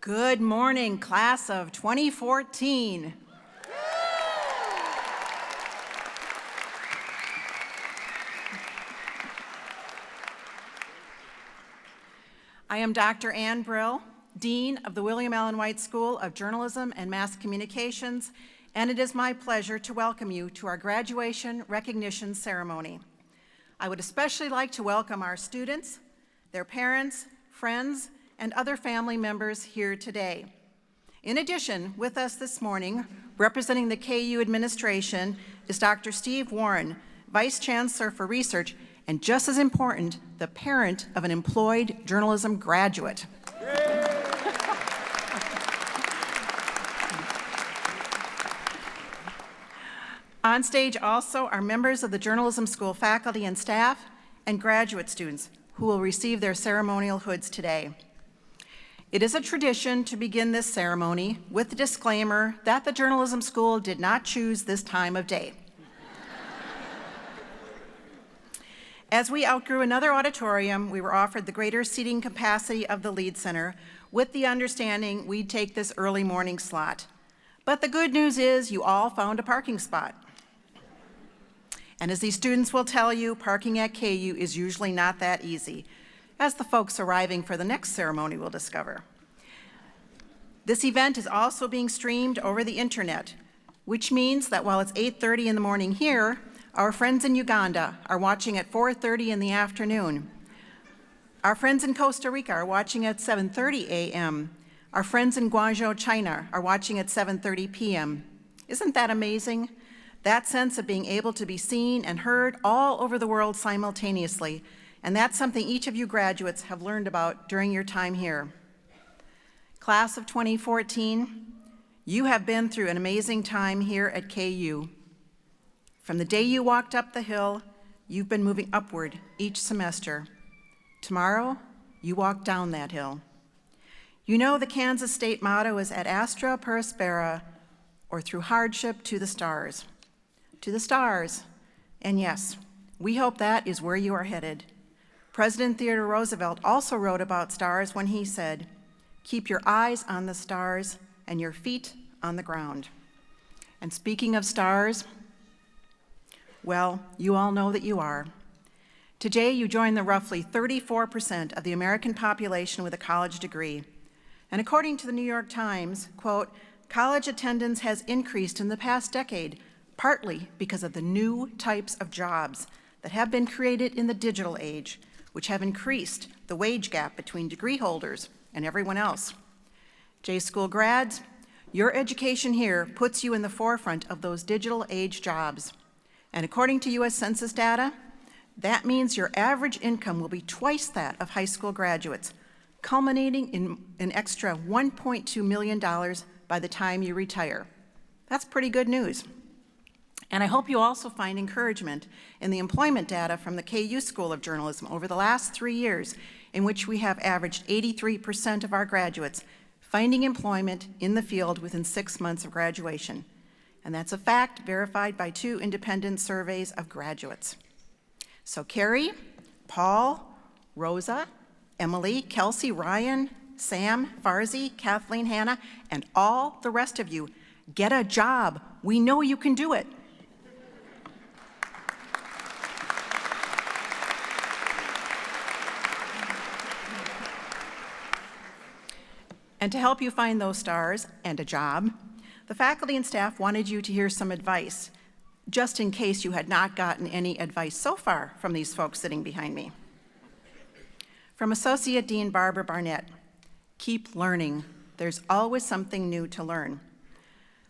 Good morning, class of 2014. I am Dr. Ann Brill, Dean of the William Allen White School of Journalism and Mass Communications, and it is my pleasure to welcome you to our graduation recognition ceremony. I would especially like to welcome our students, their parents, friends, and other family members here today. In addition, with us this morning, representing the KU administration, is Dr. Steve Warren, Vice Chancellor for Research, and just as important, the parent of an employed journalism graduate. On stage also are members of the journalism school faculty and staff and graduate students who will receive their ceremonial hoods today. It is a tradition to begin this ceremony with the disclaimer that the journalism school did not choose this time of day. As we outgrew another auditorium, we were offered the greater seating capacity of the Lead Center with the understanding we'd take this early morning slot. But the good news is you all found a parking spot. And as these students will tell you, parking at KU is usually not that easy, as the folks arriving for the next ceremony will discover. This event is also being streamed over the internet, which means that while it's 8:30 in the morning here, our friends in Uganda are watching at 4:30 in the afternoon. Our friends in Costa Rica are watching at 7:30 a.m. Our friends in Guangzhou, China are watching at 7:30 p.m. Isn't that amazing? That sense of being able to be seen and heard all over the world simultaneously. And that's something each of you graduates have learned about during your time here. Class of 2014, you have been through an amazing time here at KU. From the day you walked up the hill, you've been moving upward each semester. Tomorrow, you walk down that hill. You know the Kansas State motto is ad astra per aspera, or through hardship to the stars. To the stars. And yes, we hope that is where you are headed. President Theodore Roosevelt also wrote about stars when he said, "Keep your eyes on the stars and your feet on the ground." And speaking of stars, well, you all know that you are. Today, you join the roughly 34% of the American population with a college degree. And according to the New York Times, quote, college attendance has increased in the past decade, partly because of the new types of jobs that have been created in the digital age, which have increased the wage gap between degree holders and everyone else. Jschool grads, your education here puts you in the forefront of those digital age jobs. And according to US Census data, that means your average income will be twice that of high school graduates, culminating in an extra $1.2 million by the time you retire. That's pretty good news. And I hope you also find encouragement in the employment data from the KU School of Journalism over the last 3 years, in which we have averaged 83% of our graduates finding employment in the field within 6 months of graduation. And that's a fact verified by 2 independent surveys of graduates. So Carrie, Paul, Rosa, Emily, Kelsey, Ryan, Sam, Farzi, Kathleen, Hannah, and all the rest of you, get a job. We know you can do it. And to help you find those stars and a job, the faculty and staff wanted you to hear some advice, just in case you had not gotten any advice so far from these folks sitting behind me. From Associate Dean Barbara Barnett, keep learning. There's always something new to learn.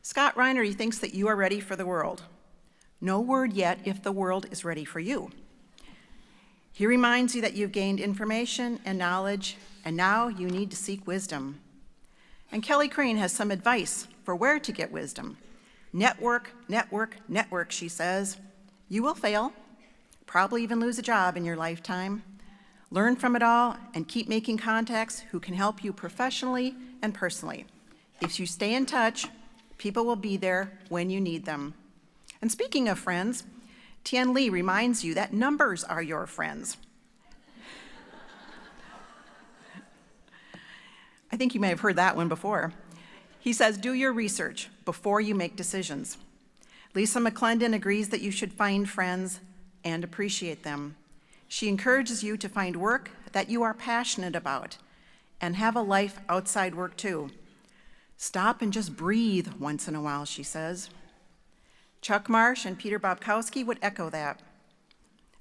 Scott Reiner thinks that you are ready for the world. No word yet if the world is ready for you. He reminds you that you've gained information and knowledge, and now you need to seek wisdom. And Kelly Crane has some advice for where to get wisdom. Network, network, network, she says. You will fail, probably even lose a job in your lifetime. Learn from it all and keep making contacts who can help you professionally and personally. If you stay in touch, people will be there when you need them. And speaking of friends, Tian Lee reminds you that numbers are your friends. I think you may have heard that one before. He says, do your research before you make decisions. Lisa McClendon agrees that you should find friends and appreciate them. She encourages you to find work that you are passionate about and have a life outside work too. Stop and just breathe once in a while, she says. Chuck Marsh and Peter Bobkowski would echo that.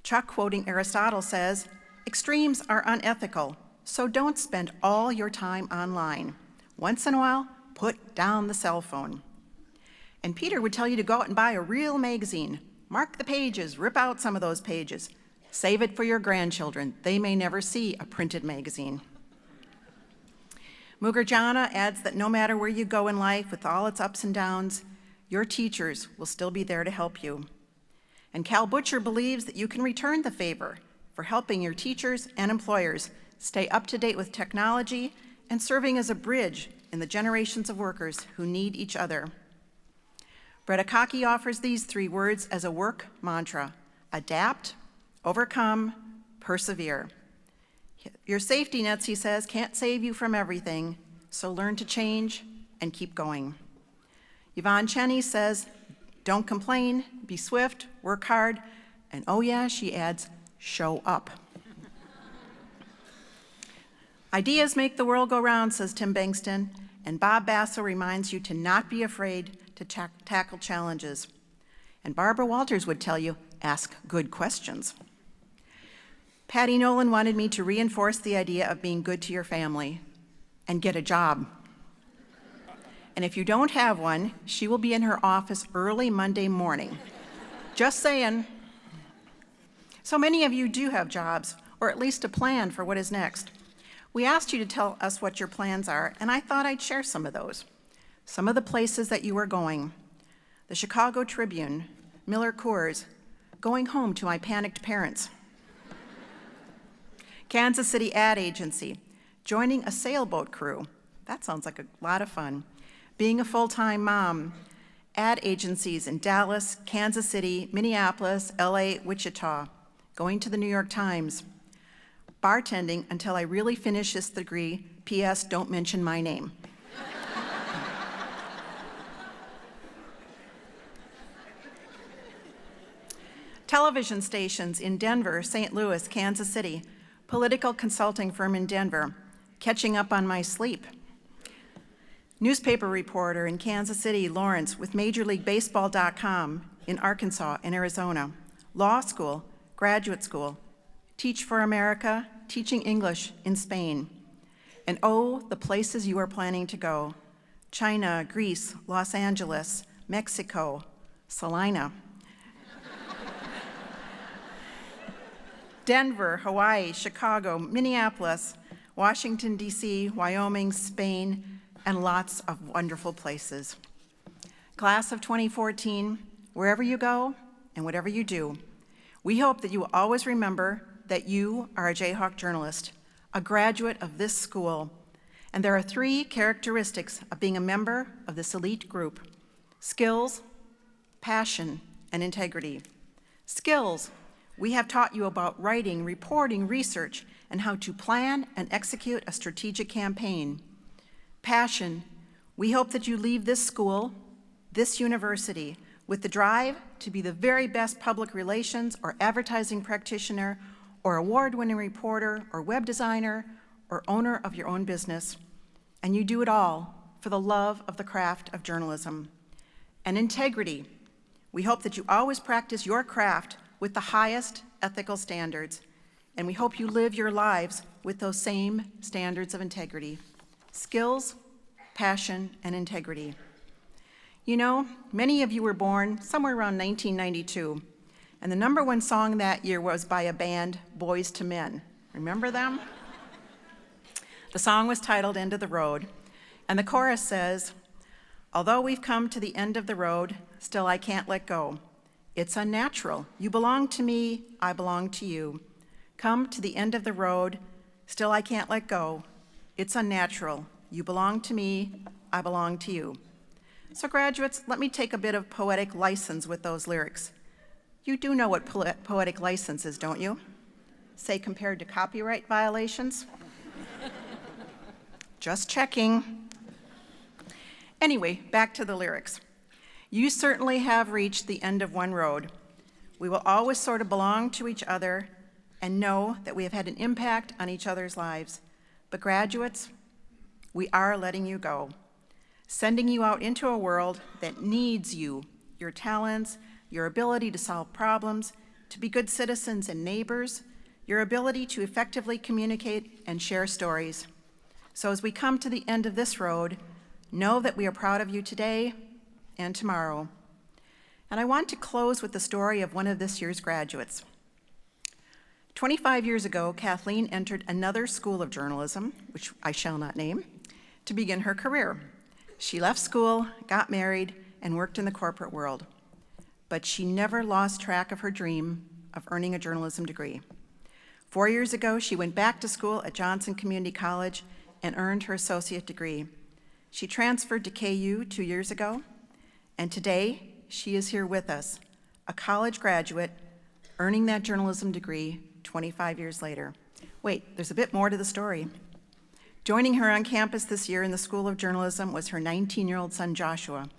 Chuck, quoting Aristotle, says, extremes are unethical, so don't spend all your time online. Once in a while, put down the cell phone. And Peter would tell you to go out and buy a real magazine. Mark the pages, rip out some of those pages. Save it for your grandchildren. They may never see a printed magazine. Mugarjana adds that no matter where you go in life with all its ups and downs, your teachers will still be there to help you. And Cal Butcher believes that you can return the favor for helping your teachers and employers stay up to date with technology and serving as a bridge in the generations of workers who need each other. Brett Akaki offers these 3 words as a work mantra: adapt, overcome, persevere. Your safety nets, he says, can't save you from everything, so learn to change and keep going. Yvonne Cheney says, don't complain, be swift, work hard, and oh yeah, she adds, show up. Ideas make the world go round, says Tim Bankston, and Bob Basso reminds you to not be afraid to tackle challenges. And Barbara Walters would tell you, ask good questions. Patty Nolan wanted me to reinforce the idea of being good to your family and get a job. And if you don't have one, she will be in her office early Monday morning. Just saying. So many of you do have jobs, or at least a plan for what is next. We asked you to tell us what your plans are, and I thought I'd share some of those. Some of the places that you are going: the Chicago Tribune, Miller Coors, going home to my panicked parents. Kansas City Ad Agency, joining a sailboat crew. That sounds like a lot of fun. Being a full-time mom. Ad agencies in Dallas, Kansas City, Minneapolis, LA, Wichita. Going to the New York Times. Bartending until I really finish this degree. P.S. Don't mention my name. Television stations in Denver, St. Louis, Kansas City. Political consulting firm in Denver. Catching up on my sleep. Newspaper reporter in Kansas City, Lawrence, with MajorLeagueBaseball.com in Arkansas and Arizona. Law school, graduate school. Teach for America, teaching English in Spain. And oh, the places you are planning to go: China, Greece, Los Angeles, Mexico, Salina. Denver, Hawaii, Chicago, Minneapolis, Washington, D.C., Wyoming, Spain, and lots of wonderful places. Class of 2014, wherever you go and whatever you do, we hope that you will always remember that you are a Jayhawk journalist, a graduate of this school, and there are 3 characteristics of being a member of this elite group: skills, passion, and integrity. Skills: we have taught you about writing, reporting, research, and how to plan and execute a strategic campaign. Passion: we hope that you leave this school, this university, with the drive to be the very best public relations or advertising practitioner or award-winning reporter or web designer or owner of your own business. And you do it all for the love of the craft of journalism. And integrity: we hope that you always practice your craft with the highest ethical standards, and we hope you live your lives with those same standards of integrity. Skills, passion, and integrity. You know, many of you were born somewhere around 1992, and the #1 song that year was by a band, Boys to Men. Remember them? The song was titled End of the Road, and the chorus says, "Although we've come to the end of the road, still I can't let go. It's unnatural. You belong to me, I belong to you. Come to the end of the road, still I can't let go. It's unnatural. You belong to me, I belong to you." So graduates, let me take a bit of poetic license with those lyrics. You do know what poetic license is, don't you? Say, compared to copyright violations? Just checking. Anyway, back to the lyrics. You certainly have reached the end of one road. We will always sort of belong to each other and know that we have had an impact on each other's lives. But graduates, we are letting you go, sending you out into a world that needs you, your talents, your ability to solve problems, to be good citizens and neighbors, your ability to effectively communicate and share stories. So as we come to the end of this road, know that we are proud of you today and tomorrow. And I want to close with the story of one of this year's graduates. 25 years ago, Kathleen entered another school of journalism, which I shall not name, to begin her career. She left school, got married, and worked in the corporate world. But she never lost track of her dream of earning a journalism degree. 4 years ago, she went back to school at Johnson Community College and earned her associate degree. She transferred to KU 2 years ago, and today she is here with us, a college graduate earning that journalism degree 25 years later. Wait, there's a bit more to the story. Joining her on campus this year in the School of Journalism was her 19-year-old son, Joshua.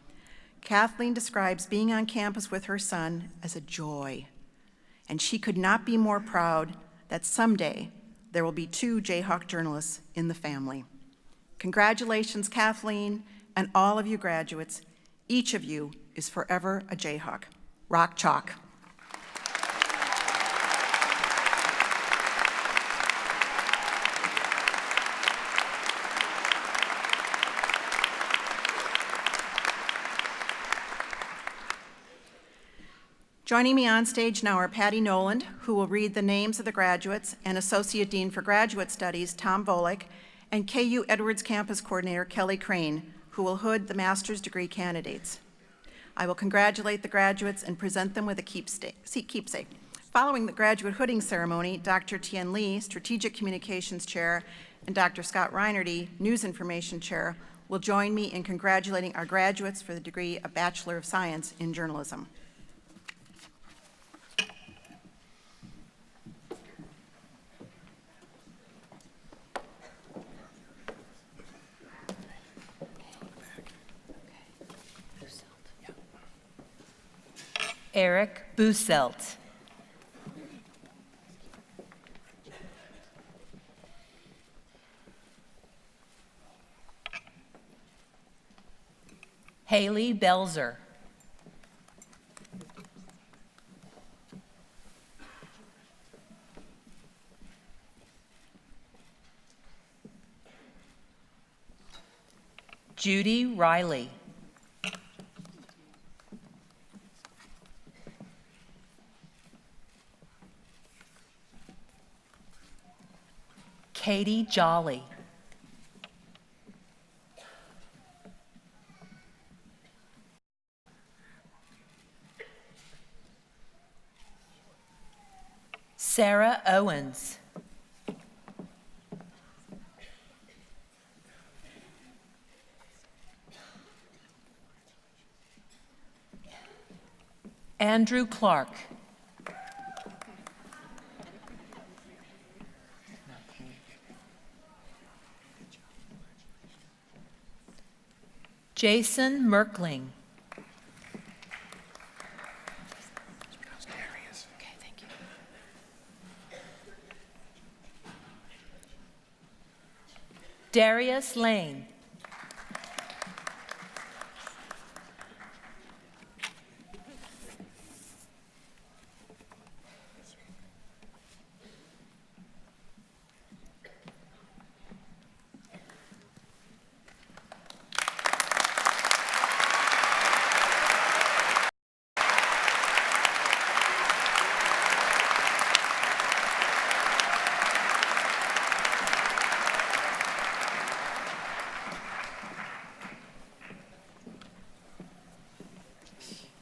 Kathleen describes being on campus with her son as a joy, and she could not be more proud that someday there will be 2 Jayhawk journalists in the family. Congratulations, Kathleen, and all of you graduates. Each of you is forever a Jayhawk. Rock chalk. Joining me on stage now are Patty Noland, who will read the names of the graduates, and Associate Dean for Graduate Studies, Tom Volek, and KU Edwards Campus Coordinator, Kelly Crane, who will hood the master's degree candidates. I will congratulate the graduates and present them with a keepsake. Following the graduate hooding ceremony, Dr. Tien Lee, Strategic Communications Chair, and Dr. Scott Reinerty, News Information Chair, will join me in congratulating our graduates for the degree of Bachelor of Science in Journalism. Eric Buselt. Haley Belzer. Judy Riley. Katie Jolly. Sarah Owens. Andrew Clark. Jason Merkling. Okay, thank you. Darius Lane.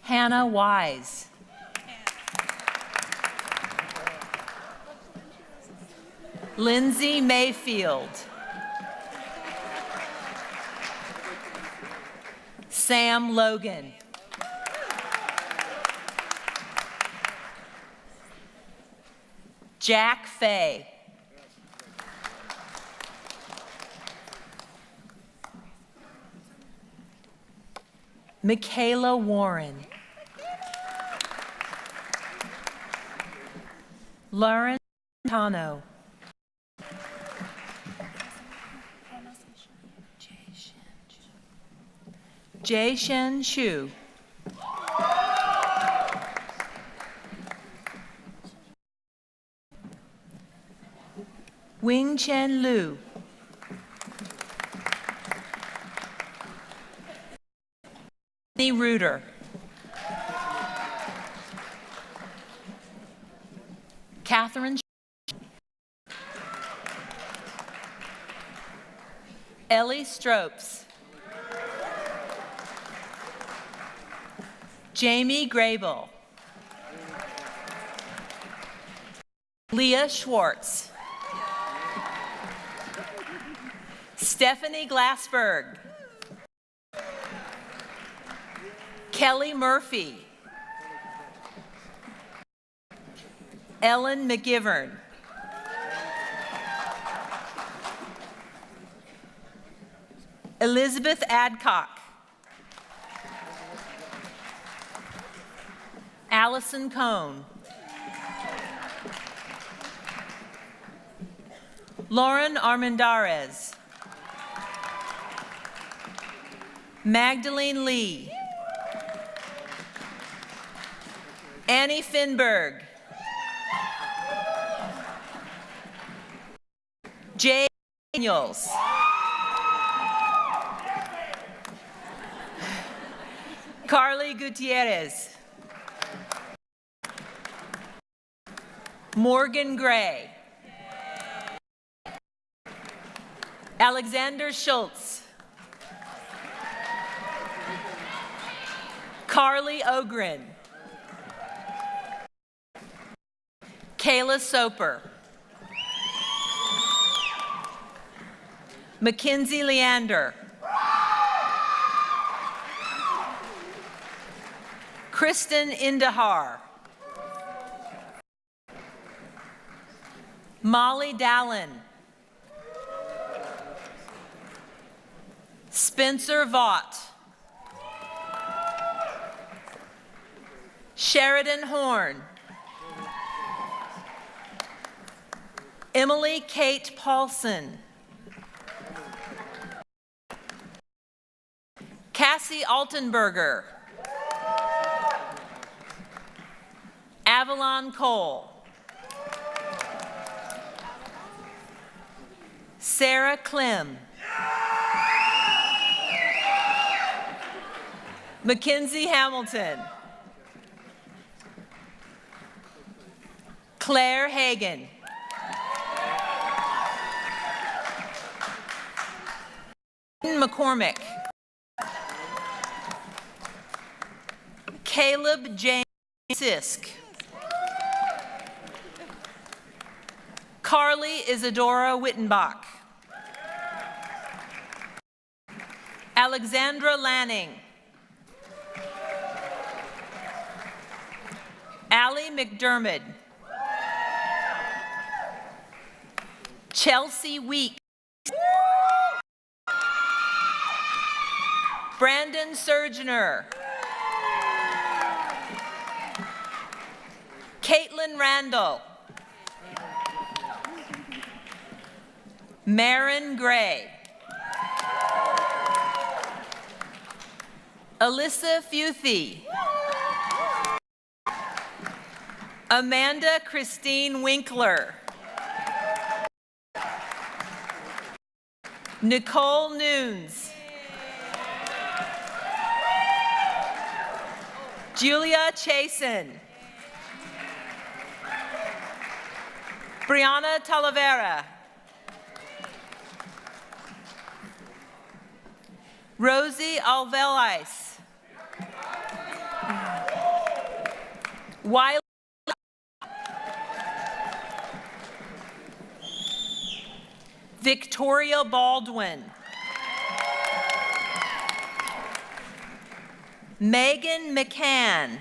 Hannah Wise. Lindsay Mayfield. Sam Logan. Jack Fay. Michaela Warren. Lauren Tano. Jae-Shen Shu. Wing Chen Liu. Anthony Reuter. Catherine. Ellie Stropes. Jamie Grable. Leah Schwartz. Stephanie Glassberg. Kelly Murphy. Ellen McGivern. Elizabeth Adcock. Allison Cohn. Lauren Armendariz. Magdalene Lee. Annie Finberg. Jay Daniels. Carly Gutierrez. Morgan Gray. Alexander Schultz. Carly Ogren. Kayla Soper. Mackenzie Leander. Kristen Indahar. Molly Dallin. Spencer Vaught. Sheridan Horn. Emily Kate Paulson. Cassie Altenberger. Avalon Cole. Sarah Clem. Mackenzie Hamilton. Claire Hagan. McCormick. Caleb James Sisk. Carly Isadora Wittenbach. Alexandra Lanning. Allie McDermott. Chelsea Week. Brandon Surgener. Caitlin Randall. Marin Gray. Alyssa Futhy. Amanda Christine Winkler. Nicole Nunes. Julia Chasen. Brianna Talavera. Rosie Alvelis. Wiley. Victoria Baldwin. Megan McCann.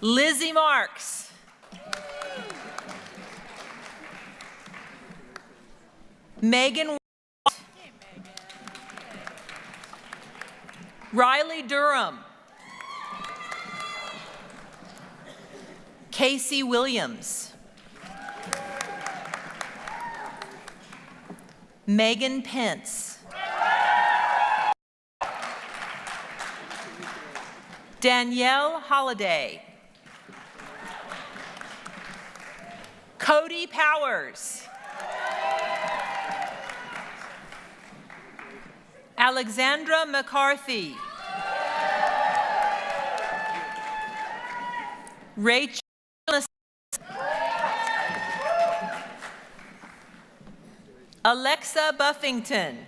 Lizzie Marks. Megan Riley Durham. Casey Williams. Megan Pence. Danielle Holliday. Cody Powers. Alexandra McCarthy. Rachel Alexa Buffington.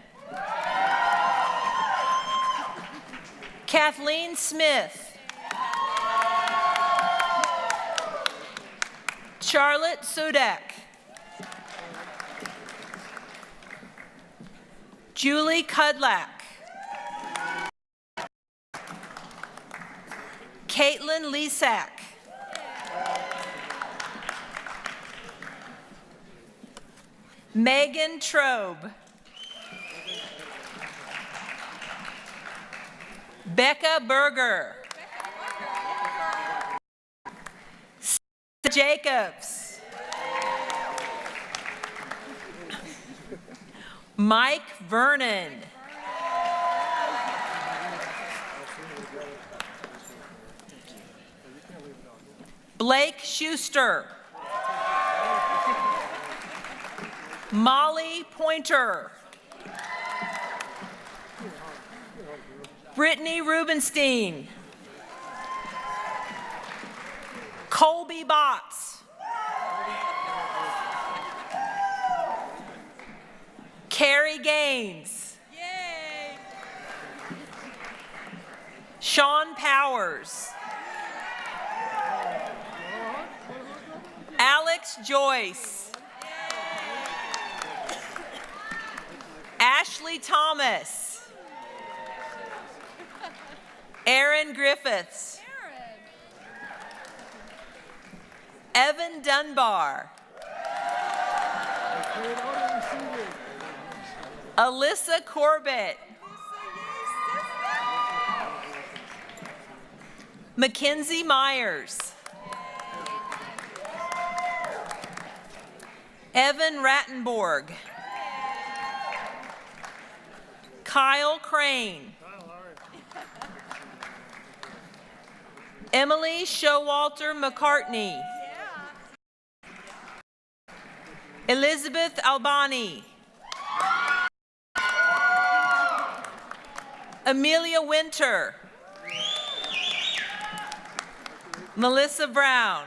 Kathleen Smith. Charlotte Sudak. Julie Kudlak. Caitlin Lisak. Megan Trobe. Becca Berger. Sarah Jacobs. Mike Vernon. Blake Schuster. Molly Pointer. Brittany Rubenstein. Colby Botts. Carrie Gaines. Yay. Sean Powers. Alex Joyce. Ashley Thomas. Aaron Griffiths. Evan Dunbar. Alyssa Corbett. Mackenzie Myers. Evan Rattenborg. Kyle Crane. Emily Showalter McCartney. Elizabeth Albani. Amelia Winter. Melissa Brown.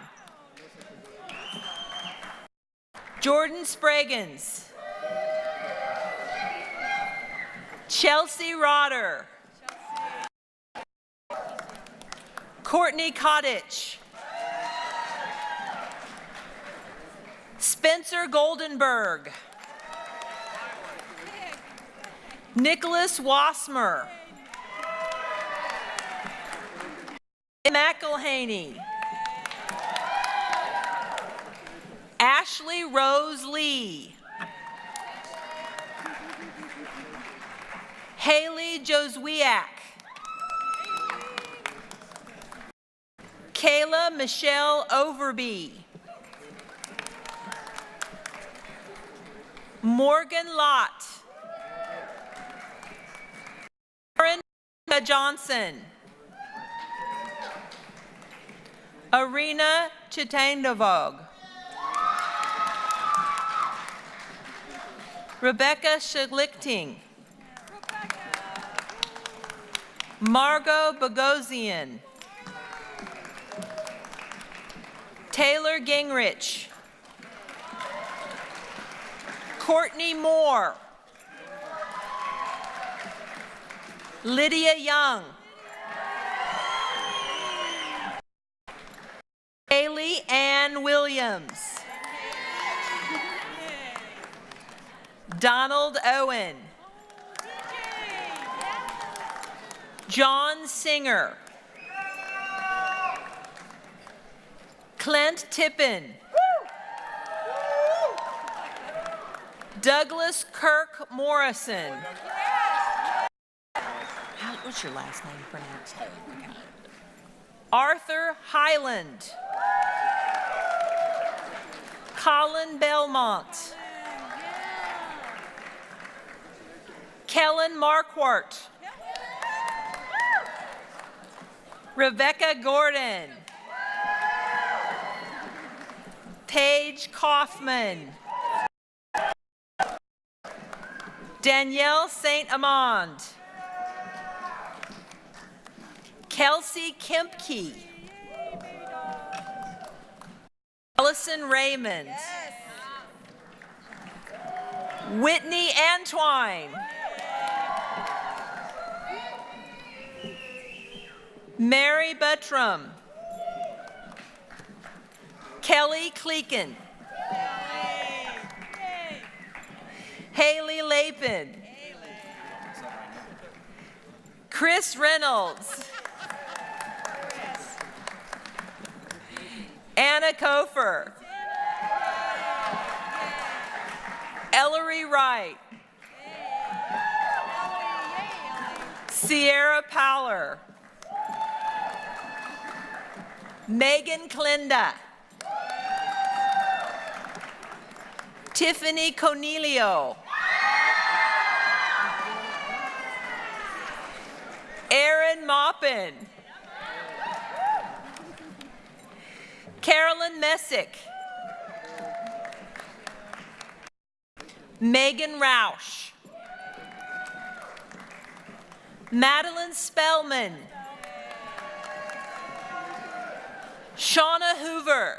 Jordan Spraggins. Chelsea Rotter. Courtney Cottage. Spencer Goldenberg. Nicholas Wassmer. McElhaney. Ashley Rose Lee. Haley Joswiak. Kayla Michelle Overby. Morgan Lott. Karen Johnson. Arena Chitandovog. Rebecca Shaglichting. Margot Bogosian. Taylor Gingrich. Courtney Moore. Lydia Young. Haley Ann Williams. Donald Owen. John Singer. Clint Tippin. Douglas Kirk Morrison. What's your last name pronounced? Arthur Highland. Colin Belmont. Kellen Marquardt. Rebecca Gordon. Paige Kaufman. Danielle St. Amand. Kelsey Kempke. Ellison Raymond. Whitney Antwine. Mary Buttram. Kelly Cleakin. Haley Lapin. Chris Reynolds. Anna Kofer. Ellery Wright. Sierra Powler. Megan Klinda. Tiffany Cornelio. Aaron Maupin. Carolyn Messick. Megan Roush. Madeline Spellman. Shauna Hoover.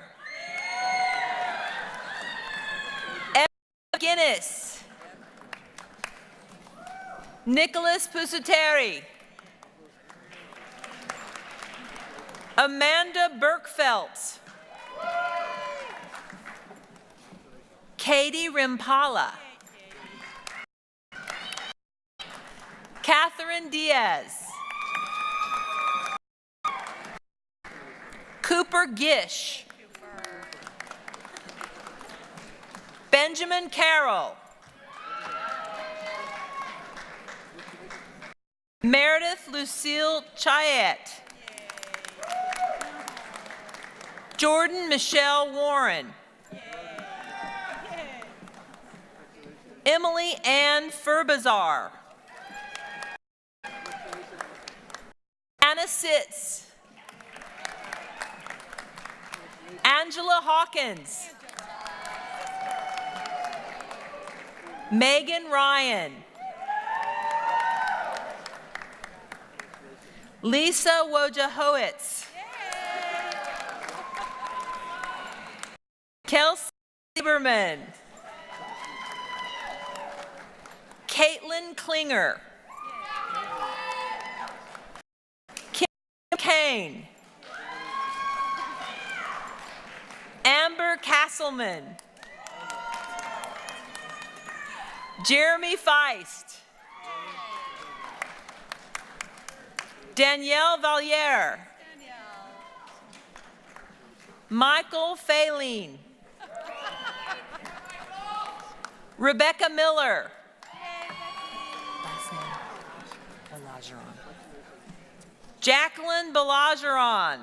Emma Guinness. Nicholas Pusateri. Amanda Burkfelt. Katie Rimpala. Catherine Diaz. Cooper Gish. Benjamin Carroll. Meredith Lucille Chayette. Jordan Michelle Warren. Emily Ann Furbazar. Anna Sitz. Angela Hawkins. Megan Ryan. Lisa Wojahowitz. Kelsey Lieberman. Caitlin Klinger. Kim Kane. Amber Castleman. Jeremy Feist. Danielle Valliere. Michael Faline. Rebecca Miller. Last name, Balageron. Jacqueline Balageron.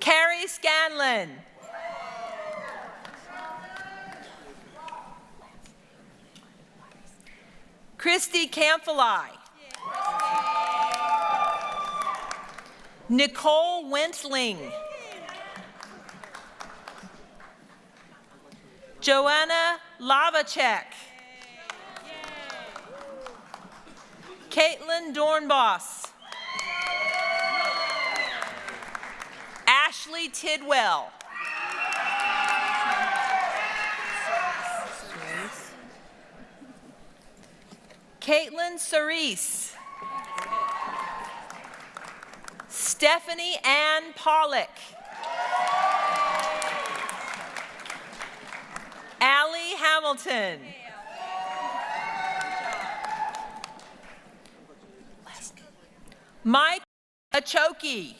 Carrie Scanlon. Christy Campfilai. Nicole Wentling. Joanna Lavacek. Caitlin Dornboss. Ashley Tidwell. Caitlin Cerise. Stephanie Ann Pollock. Allie Hamilton. Mike Achoki.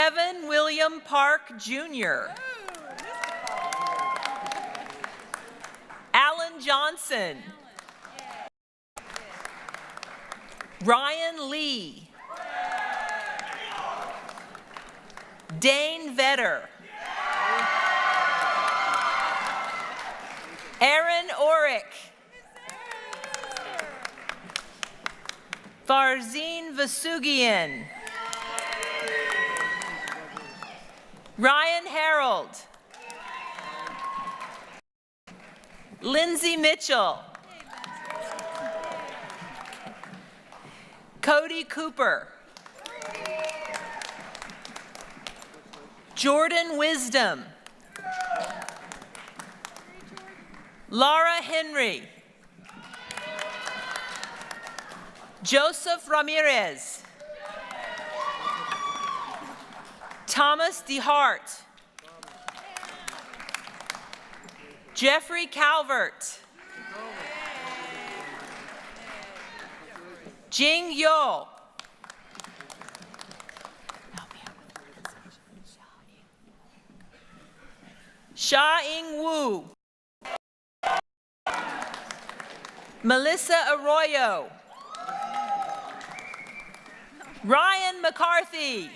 Kevin William Park, Jr. Alan Johnson. Ryan Lee. Dane Vetter. Aaron Orick. Farzine Vasugian. Ryan Harold. Lindsay Mitchell. Cody Cooper. Jordan Wisdom. Laura Henry. Joseph Ramirez. Thomas DeHart. Jeffrey Calvert. Jing Yo. Sha-Ing Wu. Melissa Arroyo. Ryan McCarthy.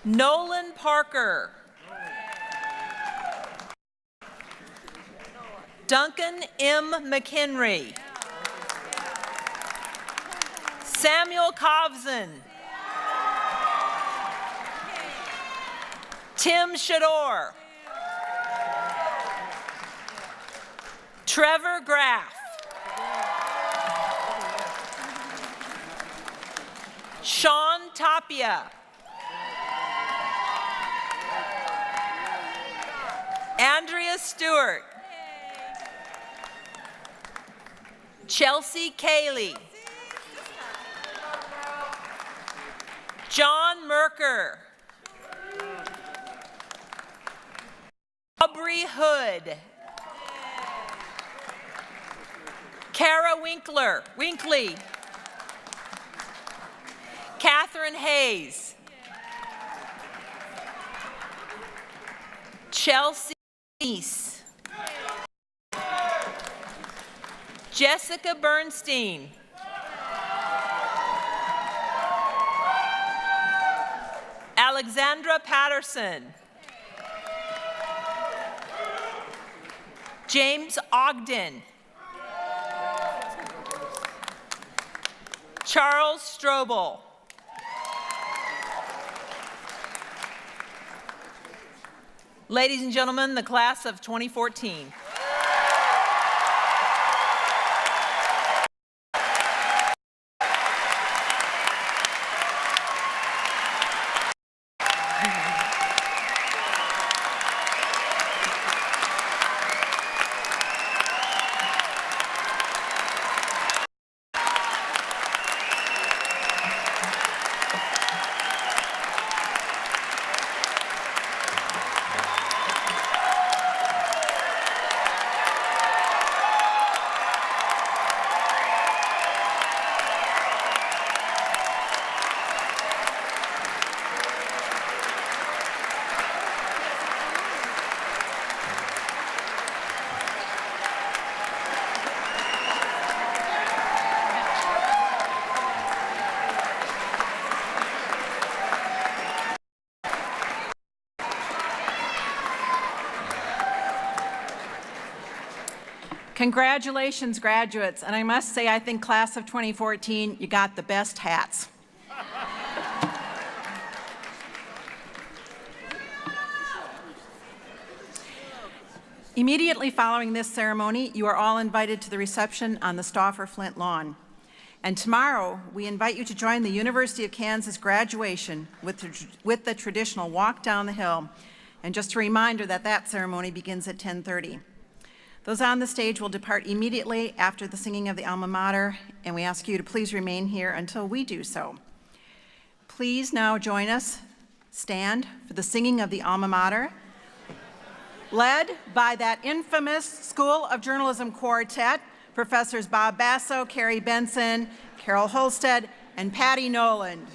Nolan Parker. Duncan M. McHenry. Samuel Kovzan. Tim Shador. Trevor Graff. Sean Tapia. Andrea Stewart. Chelsea Cayley. John Merker. Aubrey Hood. Kara Winkley. Catherine Hayes. Chelsea East. Jessica Bernstein. Alexandra Patterson. James Ogden. Charles Strobel. Ladies and gentlemen, the class of 2014. Congratulations, graduates. And I must say, I think class of 2014, you got the best hats. Immediately following this ceremony, you are all invited to the reception on the Stauffer Flint lawn. And tomorrow, we invite you to join the University of Kansas graduation with the traditional walk down the hill. And just a reminder that that ceremony begins at 10:30. Those on the stage will depart immediately after the singing of the alma mater, and we ask you to please remain here until we do so. Please now join us, stand for the singing of the alma mater, led by that infamous School of Journalism quartet, Professors Bob Basso, Carrie Benson, Carol Holstead, and Patty Noland.